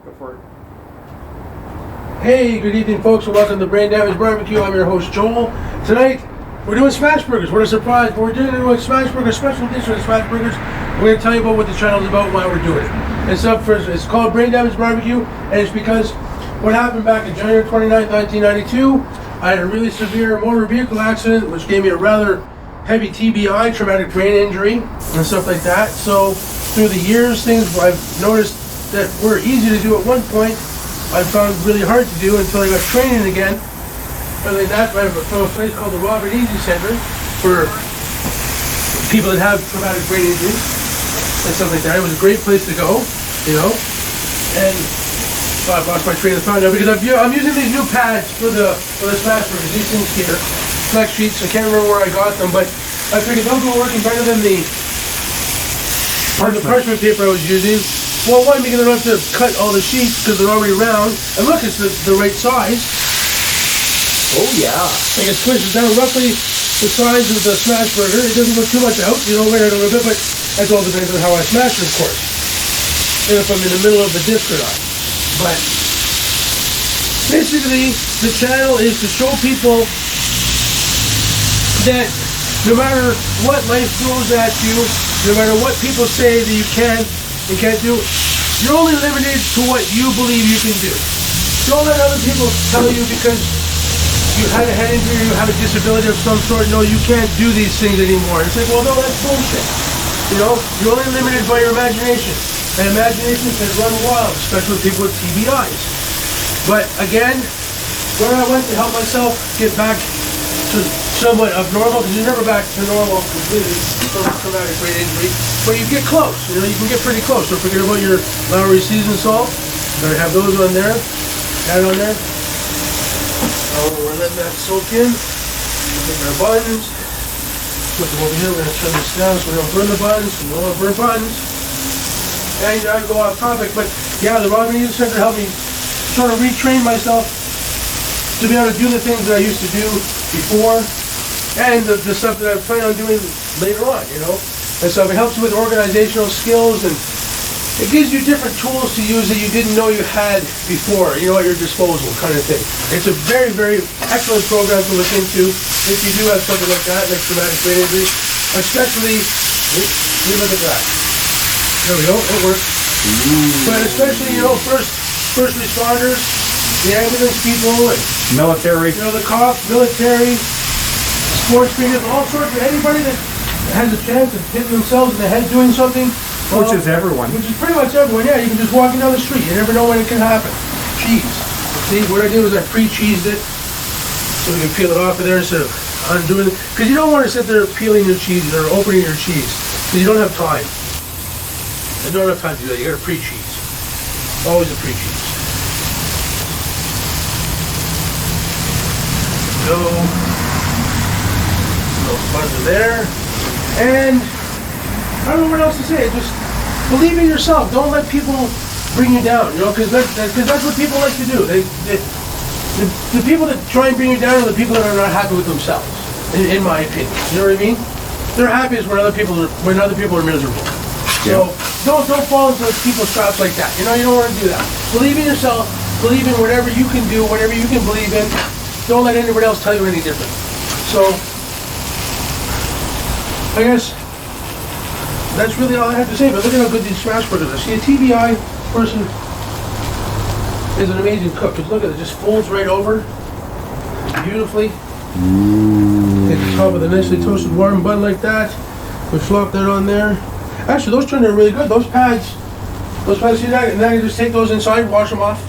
Go for it. Hey, good evening, folks, and welcome to BrainDamageBBQ. I'm your host, Joel. Tonight, we're doing smash burgers. What a surprise! But we're doing a smash burger, special edition of smash burgers. We're going to tell you about what the channel is about and why we're doing it. It's called BrainDamageBBQ, and it's because what happened back in January 29th, 1992, I had a really severe motor vehicle accident, which gave me a rather heavy TBI, traumatic brain injury, and stuff like that. So, through the years, things I've noticed that were easy to do at one point, I found really hard to do until I got training again. Other than that, I have from a place called the Robert Easy Center for people that have traumatic brain injuries and stuff like that. It was a great place to go, you know. And I lost my train of thought now because I'm using these new pads for the smash burgers. These things here, flex sheets. I can't remember where I got them, but I figured those were working better than the parchment paper I was using. Well, one, because I don't have to cut all the sheets because they're already round. And look, it's the right size. Oh yeah. I can squish it down roughly the size of the smash burger. It doesn't go too much out, you know, right out a little bit, but that all depends on how I smash it, of course. And if I'm in the middle of the disc or not. But basically, the channel is to show people that no matter what life throws at you, no matter what people say that you can and can't do, you're only limited to what you believe you can do. Don't let other people tell you because you had a head injury, you have a disability of some sort, no, you can't do these things anymore. It's like, well, no, that's bullshit. You know, you're only limited by your imagination. And imagination can run wild, especially with people with TBIs. But again, where I went to help myself get back to somewhat of normal, because you're never back to normal completely from traumatic brain injury, but you get close. You know, you can get pretty close. Don't forget about your Lowry seasoned salt. Gotta have those on there. Add on there. Oh, we're letting that soak in. Take our buttons. Put them over here. We're gonna shut this down so we don't burn the buttons. We don't want to burn buttons. And I go off topic, but yeah, the Robert Easy Center helped me sort of retrain myself to be able to do the things that I used to do before, and the stuff that I plan on doing later on, you know. And so it helps you with organizational skills, and it gives you different tools to use that you didn't know you had before, you know, at your disposal, kind of thing. It's a very, very excellent program to look into if you do have something like that, like traumatic brain injury, especially, look at that. There we go, it works. But especially, you know, first responders, the ambulance people, and military. You know, the cops, military, sports figures, all sorts of anybody that has a chance of hitting themselves in the head doing something. Which is everyone. Which is pretty much everyone, yeah. You can just walking down the street. You never know when it can happen. Cheese. See, what I did was I pre-cheesed it so we can peel it off of there instead of undoing it. Because you don't want to sit there peeling your cheese or opening your cheese. Because you don't have time. You don't have time to do that. You got to pre-cheese. Always a pre-cheese. So, those buns are there. And I don't know what else to say. Just believe in yourself. Don't let people bring you down, you know, because that's what people like to do. The people that try and bring you down are the people that are not happy with themselves, in my opinion. You know what I mean? They're happiest when other people are miserable. Yeah. So don't fall into people's traps like that. You know, you don't want to do that. Believe in yourself. Believe in whatever you can do, whatever you can believe in. Don't let anybody else tell you any different. So, I guess that's really all I have to say. But look at how good these smash burgers are. See, a TBI person is an amazing cook. Just look at it. It just folds right over beautifully. Take the top of the nicely toasted warm bun like that. We flop that on there. Actually, those turned out really good. Those pads, see that? And then I just take those inside, wash them off.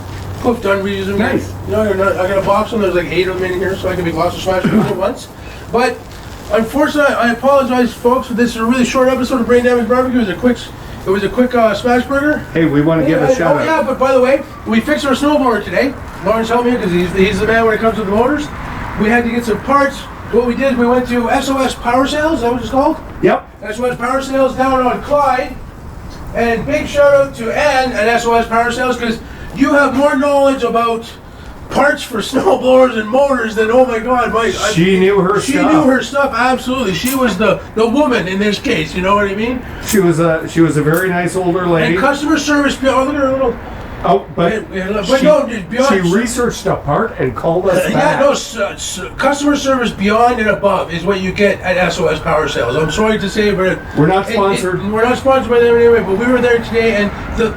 Poof, done, reuse them. Nice. You know, I got a box of them. There's like 8 of them in here, so I can make lots of smash burgers at once. But unfortunately, I apologize, folks. This is a really short episode of Brain Damage Barbecue. It was a quick smash burger. Hey, we want to give a shout out. Yeah, but by the way, we fixed our snowblower today. Lawrence helped me because he's the man when it comes to the motors. We had to get some parts. What we did, we went to SOS Power Sales. Is that what it's called? Yep. SOS Power Sales down on Clyde. And big shout out to Ann at SOS Power Sales because you have more knowledge about parts for snowblowers and motors than, oh my God, Mike. She knew her stuff. She knew her stuff, absolutely. She was the woman in this case, you know what I mean? She was a very nice older lady. And customer service, oh, look at her little Oh, but no, beyond. she researched a part and called us Yeah, back. no, customer service beyond and above is what you get at SOS Power Sales. I'm sorry to say, but We're not sponsored. we're not sponsored by them anyway. But we were there today, and the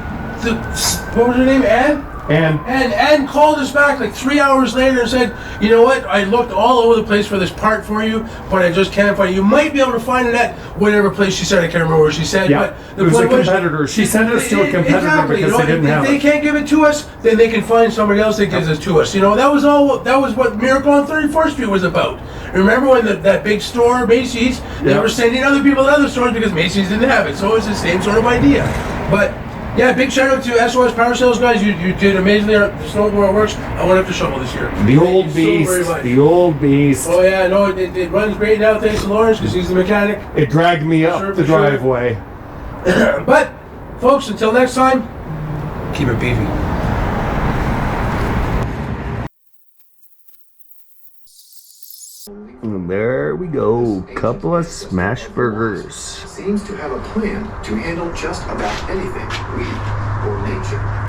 what was her name, Ann? And Ann called us back like 3 hours later and said, you know what, I looked all over the place for this part for you, but I just can't find it. You might be able to find it at whatever place she said. I can't remember where she said. yeah, But it was a point competitor. She sent us to a competitor exactly, because they didn't if have they it. can't give it to us, then they can find somebody else that gives it to us. You know, that was what Miracle on 34th Street was about. Remember when that big store, Macy's, they Yeah. were sending other people to other stores because Macy's didn't have it. So it's the same sort of idea. But yeah, big shout out to SOS Power Sales guys. You did amazingly. The snowblower works. I won't have to shovel this year. The old Thank you so very beast. much. The old beast. Oh yeah, no, it runs great now thanks to Lawrence because he's the mechanic. It dragged me up Sure, the for sure. driveway. But folks, until next time, keep it beefy. There we go. Couple of smash burgers. Seems to have a plan to handle just about anything, we or nature.